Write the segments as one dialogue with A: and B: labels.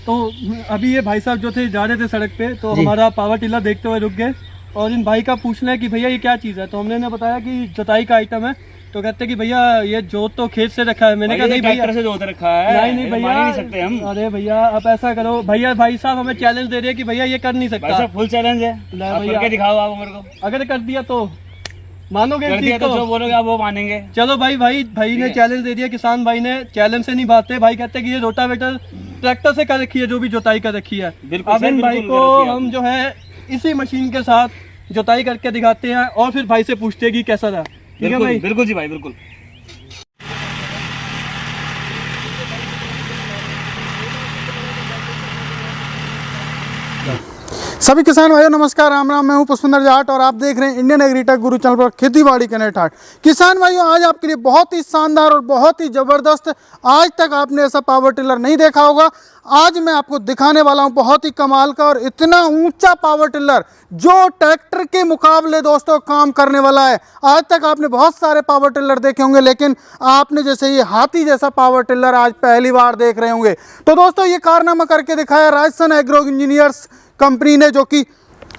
A: तो अभी ये भाई साहब जो थे जा रहे थे सड़क पे, तो हमारा पावर टिलर देखते हुए रुक गए और इन भाई का पूछना है कि भैया ये क्या चीज़ है। तो हमने इन्हें बताया कि जुताई का आइटम है। तो कहते कि भैया ये जोत तो खेत से रखा है। मैंने कहा नहीं भैया
B: से जोत रखा है,
A: नहीं भैया
B: नहीं सकते हम।
A: अरे भैया आप ऐसा करो, भैया भाई साहब हमें चैलेंज दे रहे हैं कि भैया ये कर नहीं सकता।
B: फुल चैलेंज है, आप करके दिखाओ आप मेरे को।
A: अगर कर दिया तो मानोगे?
B: कर दिया तो जो बोलोगे आप वो मानेंगे।
A: चलो भाई ने चैलेंज दे दिया। किसान भाई ने चैलेंज से नहीं भागते। भाई कहते हैं कि ये रोटावेटर ट्रैक्टर से कर रखी है, जो भी जुताई कर रखी है। अब इन भाई को हम जो है इसी मशीन के साथ जुताई करके दिखाते हैं और फिर भाई से पूछते हैं कि कैसा रहा। ठीक है भाई?
B: बिल्कुल जी भाई, बिल्कुल।
C: सभी किसान भाइयों नमस्कार, राम राम। मैं हूं पुष्पेंद्र जाट और आप देख रहे हैं इंडियन एग्रीटेक गुरु चैनल पर खेती-बाड़ी कनेक्ट हाट। किसान भाइयों आज आपके लिए बहुत ही शानदार और बहुत ही ज़बरदस्त, आज तक आपने ऐसा पावर टिलर नहीं देखा होगा। आज मैं आपको दिखाने वाला हूं बहुत ही कमाल का और इतना ऊंचा पावर टिलर जो ट्रैक्टर के मुकाबले दोस्तों काम करने वाला है। आज तक आपने बहुत सारे पावर टिलर देखे होंगे, लेकिन आपने जैसे ये हाथी जैसा पावर टिलर आज पहली बार देख रहे होंगे। तो दोस्तों ये कारनामा करके दिखाया राजस्थान एग्रो इंजीनियर्स कंपनी ने, जो कि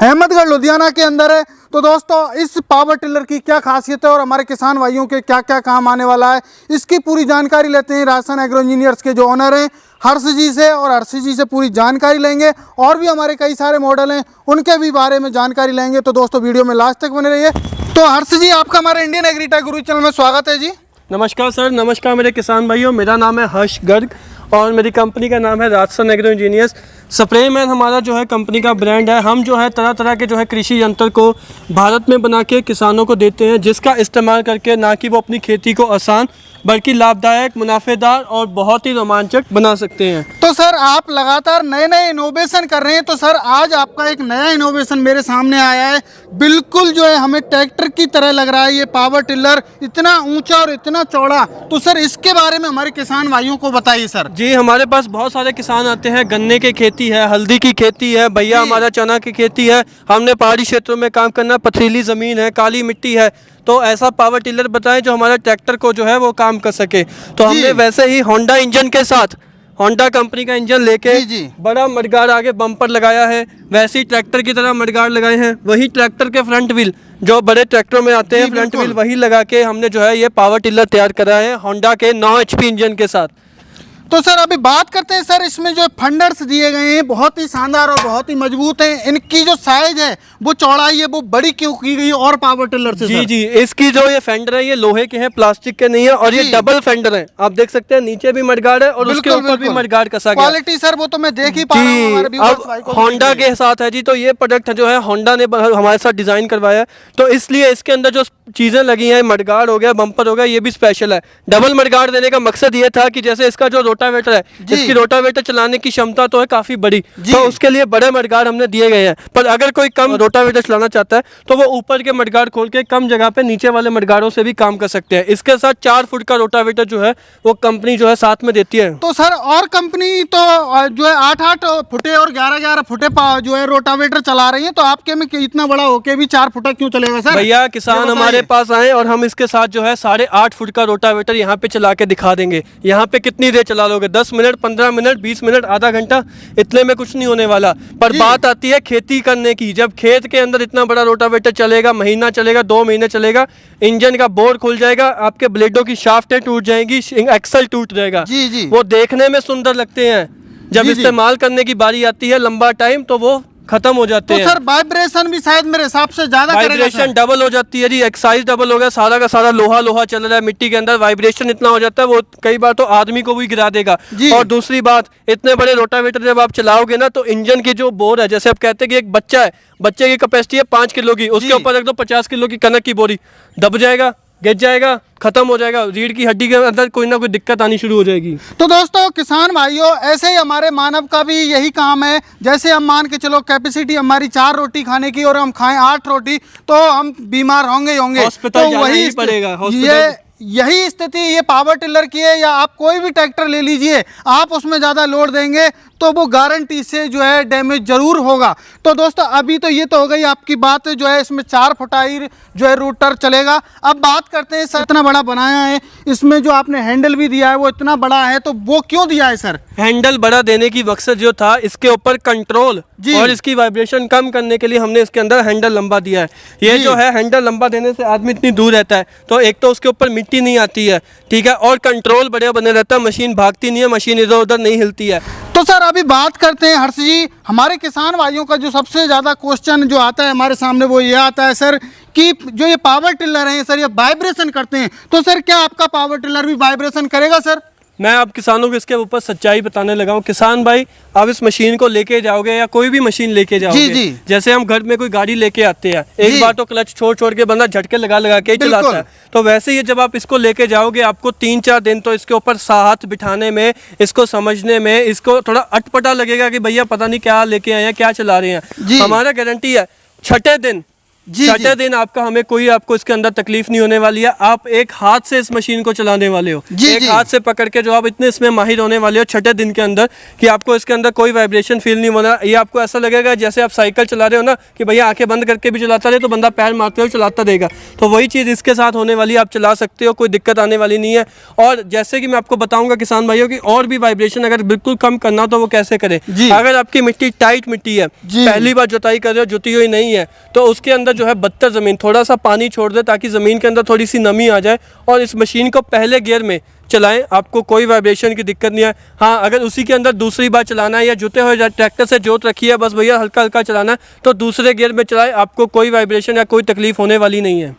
C: अहमदगढ़ लुधियाना के अंदर है। तो दोस्तों इस पावर टिलर की क्या खासियत है और हमारे किसान भाइयों के क्या क्या काम आने वाला है, इसकी पूरी जानकारी लेते हैं राजस्थान एग्रो इंजीनियर्स के जो ओनर हैं हर्ष जी से। और हर्ष जी से पूरी जानकारी लेंगे और भी हमारे कई सारे मॉडल हैं उनके भी बारे में जानकारी लेंगे। तो दोस्तों वीडियो में लास्ट तक बने रहिए। तो हर्ष जी आपका हमारे इंडियन एग्रीटेक गुरु चैनल में स्वागत है जी।
A: नमस्कार सर। नमस्कार मेरे किसान भाइयों, मेरा नाम है हर्ष गर्ग और मेरी कंपनी का नाम है Rajasthan agro engineers. Spray man हमारा जो है कंपनी का ब्रांड है। हम जो है तरह तरह के जो है कृषि यंत्र को भारत में बना के किसानों को देते हैं, जिसका इस्तेमाल करके ना कि वो अपनी खेती को आसान बल्कि लाभदायक, मुनाफेदार और बहुत ही रोमांचक बना सकते हैं।
C: तो सर आप लगातार नए नए इनोवेशन कर रहे हैं। तो सर आज आपका एक नया इनोवेशन मेरे सामने आया है, बिल्कुल जो है हमें ट्रैक्टर की तरह लग रहा है ये पावर टिलर, इतना ऊंचा और इतना चौड़ा। तो सर इसके बारे में हमारे किसान भाइयों को बताइए सर।
A: जी हमारे पास बहुत सारे किसान आते हैं, गन्ने की खेती है, हल्दी की खेती है, भैया हमारा चना की खेती है, हमने पहाड़ी क्षेत्रों में काम करना, पथरीली ज़मीन है, काली मिट्टी है। तो ऐसा पावर टिलर बताएं जो हमारे ट्रैक्टर को जो है वो काम कर सके। तो हमने वैसे ही होंडा इंजन के साथ, होंडा कंपनी का इंजन लेके बड़ा मडगार्ड आगे बम्पर लगाया है, वैसे ही ट्रैक्टर की तरह मडगार्ड लगाए हैं। वही ट्रैक्टर के फ्रंट व्हील जो बड़े ट्रैक्टरों में आते हैं, फ्रंट व्हील वही लगा के हमने जो है ये पावर टिलर तैयार करा है होंडा के 9 HP इंजन के साथ।
C: तो सर अभी बात करते हैं सर, इसमें जो फंडर्स दिए गए हैं बहुत ही शानदार और बहुत ही मजबूत हैं। इनकी जो साइज है वो चौड़ाई है वो बड़ी क्यों की गई और पावर टिलर से?
A: जी जी इसकी जो ये फेंडर है ये लोहे के हैं, प्लास्टिक के नहीं है और ये डबल फेंडर है। आप देख सकते हैं नीचे भी मडगार्ड है और उसके ऊपर भी मडगार्ड कसा गया।
C: क्वालिटी सर वो तो मैं देख ही पा रहा हूं हमारे व्यूअर्स भाई को।
A: होंडा के साथ है जी। तो ये प्रोडक्ट जो है होंडा ने हमारे साथ डिजाइन करवाया है, तो इसलिए इसके अंदर जो चीजें लगी हैं, मडगार्ड हो गया, बम्पर हो गया, ये भी स्पेशल है। डबल मडगार्ड देने का मकसद ये था कि जैसे इसका जो रोटावेटर है, इसकी रोटावेटर चलाने की क्षमता तो है काफी बड़ी, तो उसके लिए बड़े मडगार्ड हमने दिए गए हैं। पर अगर कोई कम रोटावेटर चलाना चाहता है तो वो ऊपर के मडगार्ड खोल के कम जगह पे नीचे वाले मडगार्डों से भी काम कर सकते हैं। इसके साथ 4 फुट का रोटावेटर जो है वो कंपनी जो है साथ में देती है।
C: तो सर और कंपनी तो जो है 8-8 फुटे और 11-11 फुटे जो है रोटावेटर चला रही है, तो आपके में इतना बड़ा होके भी 4 फुटा क्यों चलेगा सर?
A: भैया किसान हमारे पास आए और हम इसके साथ जो है 8.5 फुट का रोटावेटर यहाँ पे चला के दिखा देंगे। यहाँ पे कितनी देर चला लोगे? 10 मिनट, 15 मिनट, 20 मिनट, आधा घंटा, इतने में कुछ नहीं होने वाला। पर बात आती है खेती करने की। जब खेत के अंदर इतना बड़ा रोटावेटर चलेगा, महीना चलेगा, 2 महीने चलेगा, इंजन का बोर खुल जाएगा, आपके ब्लेडों की शाफ्टें टूट जाएंगी, एक्सल टूट जाएगा। वो देखने में सुंदर लगते हैं, जब इस्तेमाल करने की बारी आती है लंबा टाइम तो वो खत्म हो जाते हैं।
C: तो सर वाइब्रेशन भी शायद मेरे हिसाब से ज्यादा करेगा।
A: वाइब्रेशन डबल हो जाती है जी, एक्साइज डबल हो गया, सारा का सारा लोहा लोहा चल रहा है मिट्टी के अंदर, वाइब्रेशन इतना हो जाता है वो कई बार तो आदमी को भी गिरा देगा। और दूसरी बात, इतने बड़े रोटावेटर जब आप चलाओगे ना तो इंजन की जो बोर है, जैसे आप कहते हैं कि एक बच्चा है, बच्चे की कैपेसिटी है 5 किलो की, उसके ऊपर रख दो 50 किलो की कनक की बोरी, दब जाएगा, गिर जाएगा, खत्म हो जाएगा, रीढ़ की हड्डी के अंदर कोई ना कोई दिक्कत आनी शुरू हो जाएगी।
C: तो दोस्तों किसान भाइयों ऐसे ही हमारे मानव का भी यही काम है। जैसे हम मान के चलो कैपेसिटी हमारी 4 रोटी खाने की और हम खाएं 8 रोटी तो हम बीमार होंगे
A: हॉस्पिटल जाना ही पड़ेगा।
C: यही स्थिति ये पावर टिलर की है, या आप कोई भी ट्रैक्टर ले लीजिए, आप उसमें ज़्यादा लोड देंगे तो वो गारंटी से जो है डैमेज जरूर होगा। तो दोस्तों अभी तो ये तो हो गई आपकी बात जो है, इसमें 4 फुटाई जो है रूटर चलेगा। अब बात करते हैं सर, इतना बड़ा बनाया है, इसमें जो आपने हैंडल भी दिया है वो इतना बड़ा है, तो वो क्यों दिया है सर?
A: हैंडल बड़ा देने की मकसद जो था, इसके ऊपर कंट्रोल
C: जी।
A: और इसकी वाइब्रेशन कम करने के लिए हमने इसके अंदर हैंडल लंबा दिया है। ये
C: जी।
A: जो है हैंडल लंबा देने से आदमी इतनी दूर रहता है तो एक तो उसके ऊपर मिट्टी नहीं आती है, ठीक है, और कंट्रोल बढ़िया बने रहता है, मशीन भागती नहीं है, मशीन इधर उधर नहीं हिलती है।
C: तो सर अभी बात करते हैं हर्ष जी, हमारे किसान भाइयों का जो सबसे ज़्यादा क्वेश्चन जो आता है हमारे सामने वो ये आता है सर कि जो ये पावर टिलर हैं सर ये वाइब्रेशन करते हैं, तो सर क्या आपका पावर टिलर भी वाइब्रेशन करेगा सर?
A: मैं आप किसानों को इसके ऊपर सच्चाई बताने लगा हूँ। किसान भाई, आप इस मशीन को लेके जाओगे या कोई भी मशीन लेके जाओगे,
C: जी।
A: जैसे हम घर में कोई गाड़ी लेके आते हैं,
C: जी।
A: एक बार तो क्लच छोड़ छोड़ के बंदा झटके लगा लगा के ही चलाता है, तो वैसे ही जब आप इसको लेके जाओगे आपको 3-4 दिन तो इसके ऊपर हाथ बिठाने में, इसको समझने में, इसको थोड़ा अटपटा लगेगा कि भैया पता नहीं क्या लेके आए हैं, क्या चला रहे
C: जी।
A: हैं। हमारा गारंटी है छठे दिन छठे दिन आपको इसके अंदर तकलीफ नहीं होने वाली है। आप एक हाथ से इस मशीन को चलाने वाले हो, एक हाथ से पकड़ के जो आप इतने इसमें माहिर होने वाले हो छठे दिन के अंदर कि आपको इसके अंदर कोई वाइब्रेशन फील नहीं होना। ये आपको ऐसा लगेगा जैसे आप साइकिल चला रहे हो ना, कि भैया आंखें बंद करके भी चलाता रहे तो बंदा पैर मारते हुए चलाता रहेगा, तो वही चीज़ इसके साथ होने वाली है। आप चला सकते हो, कोई दिक्कत आने वाली नहीं है। और जैसे कि मैं आपको बताऊंगा किसान भाइयों की और भी वाइब्रेशन अगर बिल्कुल कम करना तो वो कैसे करें। अगर आपकी मिट्टी टाइट मिट्टी है, पहली बार जुताई कर रहे हो, जुती हुई नहीं है, तो उसके अंदर जो है बदतर जमीन थोड़ा सा पानी छोड़ दे ताकि ज़मीन के अंदर थोड़ी सी नमी आ जाए और इस मशीन को पहले गियर में चलाएं, आपको कोई वाइब्रेशन की दिक्कत नहीं है। हाँ, अगर उसी के अंदर दूसरी बार चलाना है या जुते हुए ट्रैक्टर से जोत रखी है, बस भैया हल्का हल्का चलाना है, तो दूसरे गियर में चलाएं, आपको कोई वाइब्रेशन या कोई तकलीफ होने वाली नहीं है।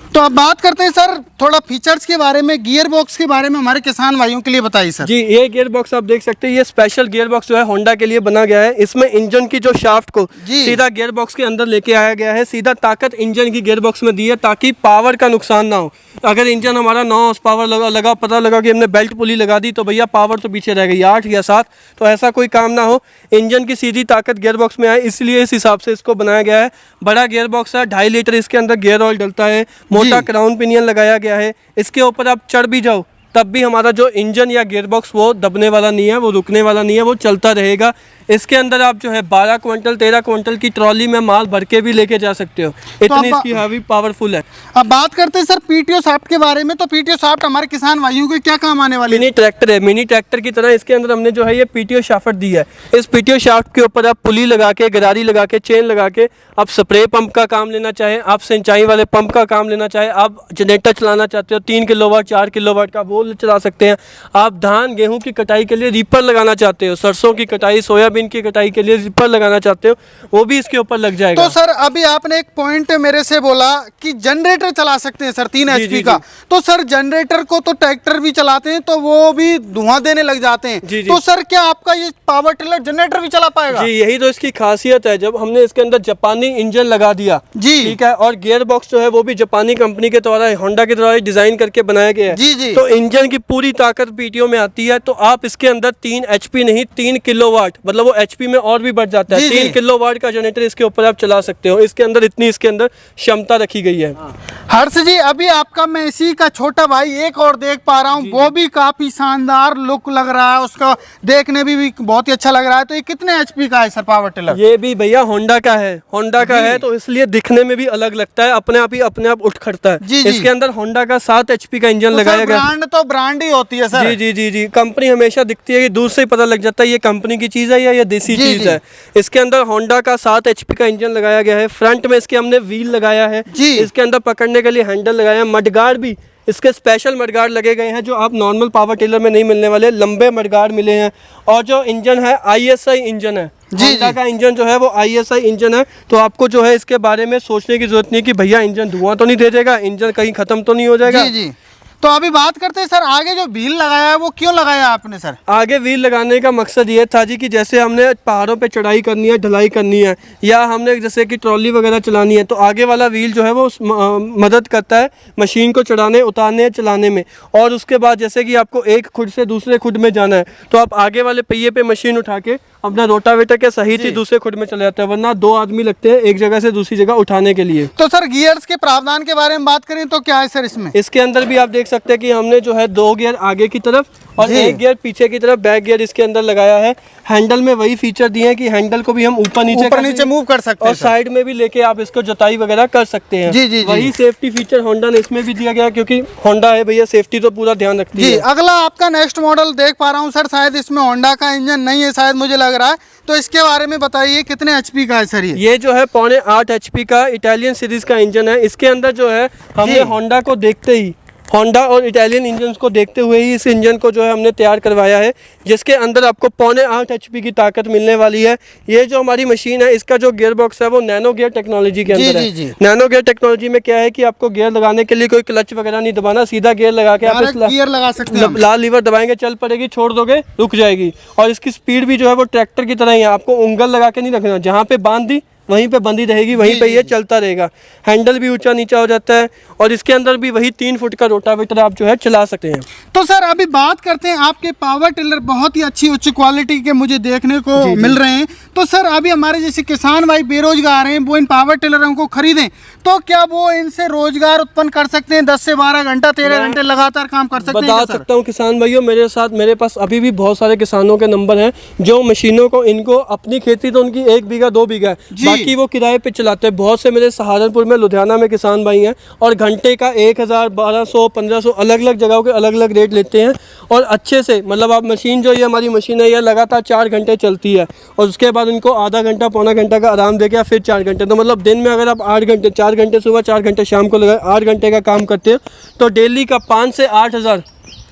C: तो अब बात करते हैं सर थोड़ा फीचर्स के बारे में, गियर बॉक्स के बारे में हमारे किसान भाइयों के लिए बताइए सर।
A: जी, ये गियर बॉक्स आप देख सकते हैं, ये स्पेशल गियर बॉक्स जो है होंडा के लिए बना गया है। इसमें इंजन की जो शाफ्ट को सीधा गियर बॉक्स के अंदर लेके आया गया है, सीधा ताकत इंजन की गियर बॉक्स में दी है ताकि पावर का नुकसान ना हो। अगर इंजन हमारा 9 हॉर्स पावर लगा पता लगा कि हमने बेल्ट पुली लगा दी तो भैया पावर तो पीछे रह गई 8 या 7, तो ऐसा कोई काम ना हो। इंजन की सीधी ताकत गियर बॉक्स में आए, इसलिए इस हिसाब से इसको बनाया गया है। बड़ा गियर बॉक्स है, 2.5 लीटर इसके अंदर गियर ऑयल डलता है, मोटा क्राउन पिनियन लगाया गया है। इसके ऊपर आप चढ़ भी जाओ तब भी हमारा जो इंजन या गियर बॉक्स वो दबने वाला नहीं है, वो रुकने वाला नहीं है, वो चलता रहेगा। इसके अंदर आप जो है 12 क्विंटल 13 क्विंटल की ट्रॉली में माल भर के भी लेके जा सकते हो, इतनी इसकी हैवी पावरफुल है।
C: अब बात करते हैं सर पीटीओ शाफ्ट के बारे में, तो पीटीओ शाफ्ट हमारे किसान भाइयों को क्या काम आने वाली है?
A: मिनी ट्रैक्टर है, मिनी ट्रैक्टर की तरह इसके अंदर हमने जो है ये पीटीओ शाफ्ट दी है। इस पीटीओ शाफ्ट के ऊपर आप पुली लगा के, गरारी लगा के, चेन लगा के आप स्प्रे पंप का काम लेना चाहें, आप सिंचाई वाले पंप का काम लेना चाहें, आप जनरेटर चलाना चाहते हो 3 किलोवाट 4 किलोवाट का, वो चला सकते हैं। आप धान गेहूं की कटाई के लिए रीपर लगाना चाहते हो, सरसों की कटाई, सोयाबीन की कटाई के लिए रीपर लगाना चाहते हो, वो भी इसके ऊपर लग जाएगा।
C: तो सर अभी आपने एक पॉइंट मेरे से बोला कि जनरेटर चला सकते हैं सर 3 HP का, तो सर जनरेटर को तो ट्रैक्टर भी चलाते हैं तो वो भी धुआं देने लग जाते हैं, तो सर क्या आपका ये पावर टिलर जनरेटर भी चला पाएगा?
A: जी, यही तो इसकी खासियत है। जब हमने इसके अंदर जापानी इंजन लगा दिया,
C: जी
A: ठीक है, और गियर बॉक्स जो है वो भी जापानी कंपनी के द्वारा, होंडा के द्वारा डिजाइन करके बनाया गया है,
C: जी।
A: तो इंजन की पूरी ताकत पीटीओ में आती है। तो आप इसके अंदर 3 HP नहीं 3 किलोवाट, मतलब वो HP में और भी बढ़ जाता है, 3 किलोवाट का जनरेटर इसके ऊपर आप चला सकते हो। इसके अंदर इतनी इसके अंदर क्षमता रखी गई है।
C: हर्ष जी, अभी आपका मैं इसी का छोटा भाई एक और देख पा रहा हूँ, वो भी काफी शानदार लुक लग रहा है, उसका देखने भी बहुत ही अच्छा लग रहा है। तो ये कितने HP का है सर पावर टिलर?
A: ये भी भैया होंडा का है, होंडा का है, तो इसलिए दिखने में भी अलग लगता है, अपने आप उठ खड़ता है। इसके अंदर होंडा का 7 HP का इंजन लगाया गया।
C: ब्रांड तो ब्रांड ही होती है सर।
A: जी, कंपनी हमेशा दिखती है कि दूर से ही पता लग जाता है ये कंपनी की चीज है या ये देसी चीज है। इसके अंदर होंडा का 7 HP का इंजन लगाया गया है। फ्रंट में इसके हमने व्हील लगाया है, इसके अंदर पकड़ने के लिए हैंडल लगाया है। मडगार्ड भी इसके स्पेशल मडगार्ड लगे गए हैं जो आप नॉर्मल पावर टिलर में नहीं मिलने वाले, लंबे मडगार्ड मिले हैं। और जो इंजन है ISI इंजन है, होंडा का इंजन जो है वो ISI इंजन है, तो आपको जो है इसके बारे में सोचने की जरूरत नहीं कि भैया इंजन धुआं तो नहीं दे देगा, इंजन कहीं खत्म तो नहीं हो जाएगा।
C: जी। तो अभी बात करते हैं सर आगे जो व्हील लगाया है वो क्यों लगाया आपने सर? आगे
A: व्हील लगाने का मकसद ये था जी कि जैसे हमने पहाड़ों पे चढ़ाई करनी है, ढलाई करनी है, या हमने जैसे कि ट्रॉली वगैरह चलानी है, तो आगे वाला व्हील जो है वो मदद करता है मशीन को चढ़ाने, उतारने, चलाने में। और उसके बाद जैसे कि आपको एक खुड से दूसरे खुड में जाना है तो आप आगे वाले पहिए पे मशीन उठा के अपना रोटावेटर के सही थी दूसरे खुड में चले जाता है, वरना 2 आदमी लगते हैं एक जगह से दूसरी जगह उठाने के लिए।
C: तो सर गियर्स के प्रावधान के बारे में बात करें तो क्या है सर इसमें?
A: इसके अंदर भी आप देख सकते हैं कि हमने जो है 2 गियर आगे की तरफ और 1 गियर पीछे की तरफ बैक गियर इसके अंदर लगाया है। हैंडल में वही फीचर दिए हैं कि हैंडल को भी हम ऊपर नीचे
C: मूव कर सकते हैं
A: और साइड में भी लेके आप इसको जुताई वगैरह कर सकते हैं।
C: जी।
A: वही सेफ्टी फीचर होंडा ने इसमें भी दिया गया, क्योंकि होंडा है भैया, सेफ्टी तो पूरा ध्यान रखती है।
C: अगला आपका नेक्स्ट मॉडल देख पा रहा हूँ सर, शायद इसमें होंडा का इंजन नहीं है, शायद मुझे लग रहा है, तो इसके बारे में बताइए कितने एचपी का है सर? ये
A: जो है 0.8 एचपी का इटालियन सीरीज का इंजन है। इसके अंदर जो है हमने होंडा को देखते ही, होंडा और इटालियन इंजन को देखते हुए ही इस इंजन को जो है हमने तैयार करवाया है, जिसके अंदर आपको 0.8 एचपी की ताकत मिलने वाली है। ये जो हमारी मशीन है, इसका जो गियर बॉक्स है वो नैनो गियर टेक्नोलॉजी के अंदर है। नैनो गियर टेक्नोलॉजी में क्या है कि आपको गियर लगाने के लिए कोई क्लच वगैरह नहीं दबाना, सीधा गियर लगा के आप
C: गियर लगा सकते हैं।
A: लाल लीवर दबाएंगे, चल पड़ेगी, छोड़ दोगे रुक जाएगी। और इसकी स्पीड भी जो है वो ट्रैक्टर की तरह ही है, आपको उंगल लगा के नहीं रखना, जहाँ पे बांध दी वहीं पे बंदी रहेगी, वहीं पे ये चलता रहेगा। हैंडल भी ऊंचा नीचा हो जाता है और इसके अंदर भी वही 3 फुट का रोटावेटर आप जो है चला सकते हैं।
C: तो सर अभी बात करते हैं, आपके पावर टिलर बहुत ही अच्छी उच्च क्वालिटी के मुझे देखने को मिल रहे हैं। तो सर अभी हमारे जैसे किसान भाई बेरोजगार हैं, वो इन पावर टिलरों को खरीदें तो क्या वो इनसे रोजगार उत्पन्न कर सकते हैं? 10 से 12 घंटा 13 घंटे लगातार काम कर सकते हैं?
A: बता सकता हूँ किसान भाइयों, मेरे पास अभी भी बहुत सारे किसानों के नंबर हैं जो मशीनों को, इनको अपनी खेती तो उनकी 1 बीघा 2 बीघा है, बाकी वो किराए पे चलाते हैं। बहुत से मेरे सहारनपुर में, लुधियाना में किसान भाई हैं और घंटे का 1000, 1200, 1500 अलग अलग जगहों के अलग अलग रेट लेते हैं। और अच्छे से, मतलब आप मशीन जो ये हमारी मशीन है, ये लगातार 4 घंटे चलती है और उसके बाद उनको आधा घंटा पौना घंटा का आराम देके फिर 4 घंटे, तो मतलब दिन में अगर आप 8 घंटे, 4 घंटे सुबह 4 घंटे शाम को लगा 8 घंटे का काम करते हैं, तो डेली का 5 से 8 हज़ार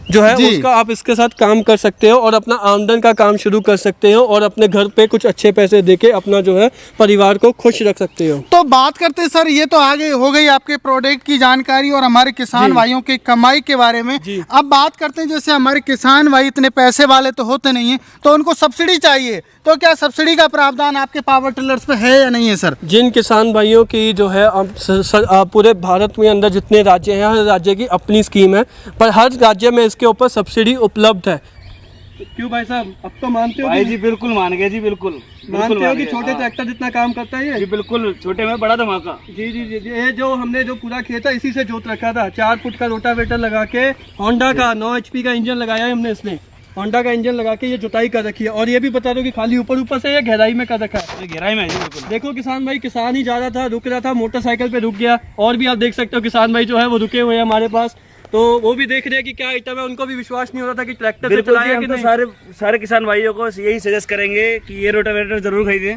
A: जो है उसका आप इसके साथ काम कर सकते हो और अपना आमदन का काम शुरू कर सकते हो और अपने घर पे कुछ अच्छे पैसे देके अपना जो है परिवार को खुश रख सकते हो।
C: तो बात करते हैं सर, ये तो आगे हो गई आपके प्रोडक्ट की जानकारी और हमारे किसान भाइयों की कमाई के बारे में। अब बात करते हैं, जैसे हमारे किसान भाई इतने पैसे वाले तो होते नहीं है, तो उनको सब्सिडी चाहिए, तो क्या सब्सिडी का प्रावधान आपके पावर टिलर्स पे है या नहीं है सर?
A: जिन किसान भाइयों की जो है पूरे भारत में अंदर जितने राज्य हैं, हर राज्य की अपनी स्कीम है, पर हर राज्य में इसके ऊपर सब्सिडी उपलब्ध है। क्यों भाई साहब, अब तो मानते हो?
B: भाई जी बिल्कुल मान गए जी, बिल्कुल
A: मानते हो कि छोटे ट्रैक्टर जितना काम करता है ये?
B: जी बिल्कुल, छोटे में बड़ा धमाका।
A: जी। ये जो हमने जो पूरा खेत है इसी से जोत रखा था, 4 फुट का रोटावेटर लगा के, होंडा का 9 HP का इंजन लगाया है हमने इसमें, होंडा का इंजन लगा के ये जुताई कर रखी है। और ये भी बता दो कि खाली ऊपर से या गहराई में कर रखा है?
B: गहराई में है जी बिल्कुल।
A: देखो किसान भाई, किसान ही जा रहा था, रुक रहा था, मोटरसाइकिल पे रुक गया। और भी आप देख सकते हो किसान भाई जो है वो रुके हुए हैं हमारे पास, तो वो भी देख रहे हैं कि क्या आइटम है, उनको भी विश्वास नहीं हो रहा था कि ट्रैक्टर से चलाया कि नहीं।
B: सारे किसान भाइयों को यही सजेस्ट करेंगे कि ये रोटावेटर जरूर खरीदें।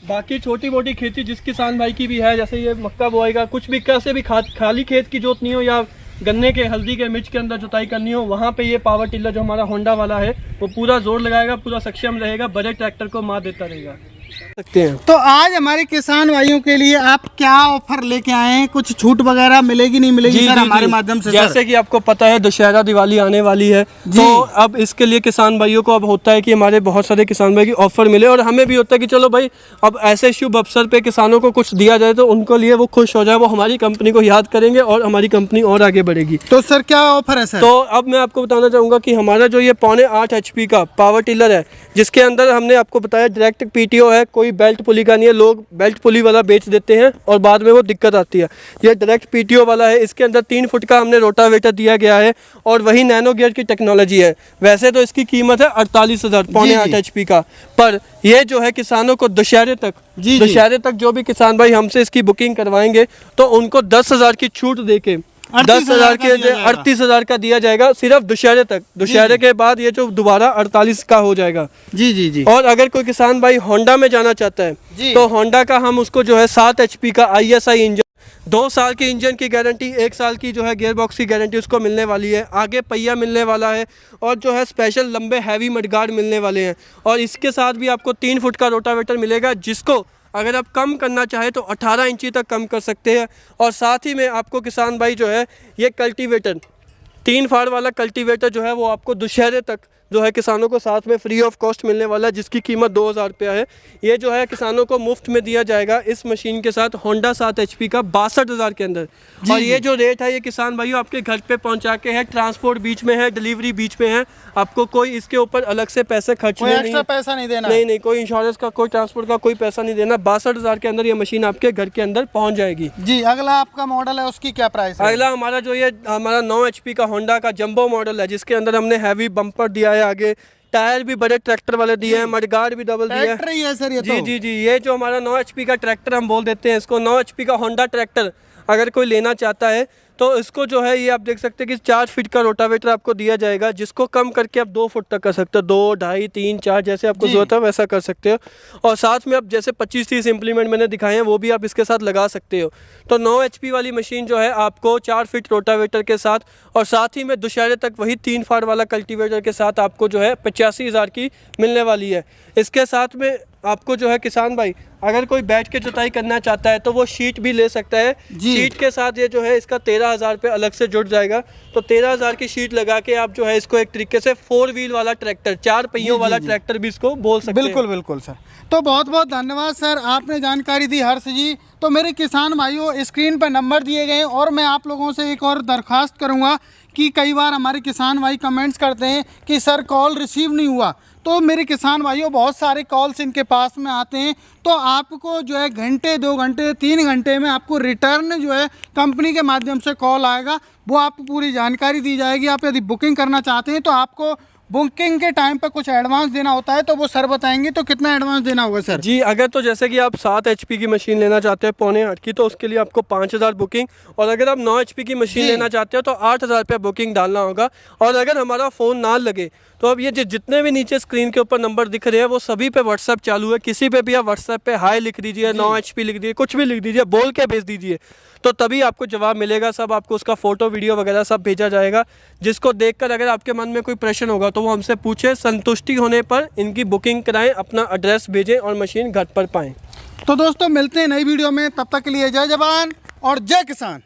A: बाकी छोटी मोटी खेती जिस किसान भाई की भी है, जैसे ये मक्का बोआई का, कुछ भी कैसे भी खाली खेत की जोतनी हो या गन्ने के, हल्दी के, मिर्च के अंदर जुताई करनी हो, वहाँ पे ये पावर टिलर जो हमारा होंडा वाला है वो पूरा जोर लगाएगा, पूरा सक्षम रहेगा, बड़े ट्रैक्टर को मार देता रहेगा। सकते हैं।
C: तो आज हमारे किसान भाइयों के लिए आप क्या ऑफर लेके आए हैं? कुछ छूट वगैरह मिलेगी नहीं मिलेगी सर हमारे माध्यम से?
A: जैसे कि आपको पता है दशहरा दिवाली आने वाली है, तो अब इसके लिए किसान भाइयों को अब होता है कि हमारे बहुत सारे किसान भाई की ऑफर मिले, और हमें भी होता है कि चलो भाई अब ऐसे शुभ अवसर पे किसानों को कुछ दिया जाए तो उनको लिए वो खुश हो जाए, वो हमारी कंपनी को याद करेंगे और हमारी कंपनी और आगे बढ़ेगी।
C: तो सर क्या ऑफर है सर?
A: तो अब मैं आपको बताना चाहूँगा कि हमारा जो ये 0.8 HP का पावर टिलर है, जिसके अंदर हमने आपको बताया डायरेक्ट PTO है, कोई बेल्ट पुली का नहीं है। लोग बेल्ट पुली वाला बेच देते हैं और बाद में वो दिक्कत आती है। ये डायरेक्ट PTO वाला है, इसके अंदर 3 फुट का हमने रोटावेटर दिया गया है और वही नैनो गियर की टेक्नोलॉजी है। वैसे तो इसकी कीमत है 48,000 0.8 HP का, पर ये जो है किसानों को दशहरे तक जो भी किसान भाई हमसे इसकी बुकिंग करवाएंगे तो उनको 10,000 की छूट देके 10,000 के 38,000 का दिया जाएगा सिर्फ दशहरे तक। दशहरे के बाद ये जो दोबारा 48 का हो जाएगा।
C: जी।
A: और अगर कोई किसान भाई होंडा में जाना चाहता है तो होंडा का हम उसको जो है 7 HP का ISI इंजन, 2 साल की इंजन की गारंटी, 1 साल की जो है गियर बॉक्स की गारंटी उसको मिलने वाली है। आगे पहिया मिलने वाला है और जो है स्पेशल लंबे हैवी मडगार्ड मिलने वाले हैं। और इसके साथ भी आपको 3 फुट का रोटावेटर मिलेगा, जिसको अगर आप कम करना चाहें तो 18 इंची तक कम कर सकते हैं। और साथ ही में आपको किसान भाई जो है ये कल्टीवेटर, 3 फाड़ वाला कल्टीवेटर जो है वो आपको दशहरे तक जो है किसानों को साथ में फ्री ऑफ कॉस्ट मिलने वाला है, जिसकी कीमत 2000 रुपया है। ये जो है किसानों को मुफ्त में दिया जाएगा इस मशीन के साथ होंडा 7 HP का 62,000 के अंदर। और ये जो रेट है ये किसान भाइयों आपके घर पे पहुंचा के है, ट्रांसपोर्ट बीच में है, डिलीवरी बीच में है, आपको कोई इसके ऊपर अलग से पैसे खर्चने नहीं,
C: एक्स्ट्रा पैसा नहीं देना।
A: नहीं, कोई इंश्योरेंस का, कोई ट्रांसपोर्ट का कोई पैसा नहीं देना। 62,000 के अंदर ये मशीन आपके घर के अंदर पहुंच जाएगी।
C: जी, अगला आपका मॉडल है, उसकी क्या प्राइस है?
A: अगला हमारा जो ये हमारा 9 HP का होंडा का जंबो मॉडल है, जिसके अंदर हमने हैवी बम्पर दिया है, आगे टायर भी बड़े ट्रैक्टर वाले दिए हैं, मडगार्ड भी डबल दिया है।
C: ट्रैक्टर ही है सर ये
A: जी
C: तो।
A: जी, ये जो हमारा 9 HP का ट्रैक्टर हम बोल देते हैं इसको, 9 HP का होंडा ट्रैक्टर अगर कोई लेना चाहता है तो इसको जो है ये आप देख सकते हैं कि 4 फीट का रोटावेटर आपको दिया जाएगा, जिसको कम करके आप 2 फुट तक कर सकते हो, 2, 2.5, 3, 4 जैसे आपको जरूरत है वैसा कर सकते हो। और साथ में आप जैसे 25-30 इम्प्लीमेंट मैंने दिखाए हैं वो भी आप इसके साथ लगा सकते हो। तो 9 HP वाली मशीन जो है आपको 4 फीट रोटावेटर के साथ और साथ ही में दुशहरे तक वही 3 फाड़ वाला कल्टीवेटर के साथ आपको जो है 85,000 की मिलने वाली है। इसके साथ में आपको जो है किसान भाई अगर कोई बैठ के जुताई करना चाहता है तो वो शीट भी ले सकता है। शीट के साथ ये जो है इसका 13,000 रुपये अलग से जुड़ जाएगा। तो 13,000 की शीट लगा के आप जो है इसको एक तरीके से 4 व्हील वाला ट्रैक्टर, 4 पहियों वाला ट्रैक्टर भी इसको बोल सकते हैं।
C: बिल्कुल बिल्कुल सर। तो बहुत बहुत धन्यवाद सर, आपने जानकारी दी हर्ष जी। तो मेरे किसान भाइयों स्क्रीन पर नंबर दिए गए हैं और मैं आप लोगों से एक और दरख्वास्त करूंगा कि कई बार हमारे किसान भाई कमेंट्स करते हैं कि सर कॉल रिसीव नहीं हुआ। तो मेरे किसान भाइयों बहुत सारे कॉल्स इनके पास में आते हैं, तो आपको जो है घंटे, 2 घंटे, 3 घंटे में आपको रिटर्न जो है कंपनी के माध्यम से कॉल आएगा, वो आपको पूरी जानकारी दी जाएगी। आप यदि बुकिंग करना चाहते हैं तो आपको बुकिंग के टाइम पे कुछ एडवांस देना होता है, तो वो सर बताएंगे। तो कितना एडवांस देना होगा सर?
A: जी, अगर तो जैसे कि आप 7 HP की मशीन लेना चाहते हैं 7.25 की, तो उसके लिए आपको 5,000 बुकिंग, और अगर आप 9 HP की मशीन लेना चाहते हो तो 8,000 रुपये बुकिंग डालना होगा। और अगर हमारा फ़ोन ना लगे तो अब ये जितने भी नीचे स्क्रीन के ऊपर नंबर दिख रहे हैं वो सभी पे व्हाट्सएप चालू है, किसी पे भी आप व्हाट्सएप पे हाई लिख दीजिए, 9 HP लिख दीजिए, कुछ भी लिख दीजिए, बोल के भेज दीजिए, तो तभी आपको जवाब मिलेगा। सब आपको उसका फ़ोटो, वीडियो वगैरह सब भेजा जाएगा, जिसको देखकर अगर आपके मन में कोई प्रश्न होगा तो वो हमसे पूछे, संतुष्टि होने पर इनकी बुकिंग कराएं, अपना एड्रेस भेजें और मशीन घर पर पाएँ।
C: तो दोस्तों मिलते हैं नई वीडियो में, तब तक के लिए जय जवान और जय किसान।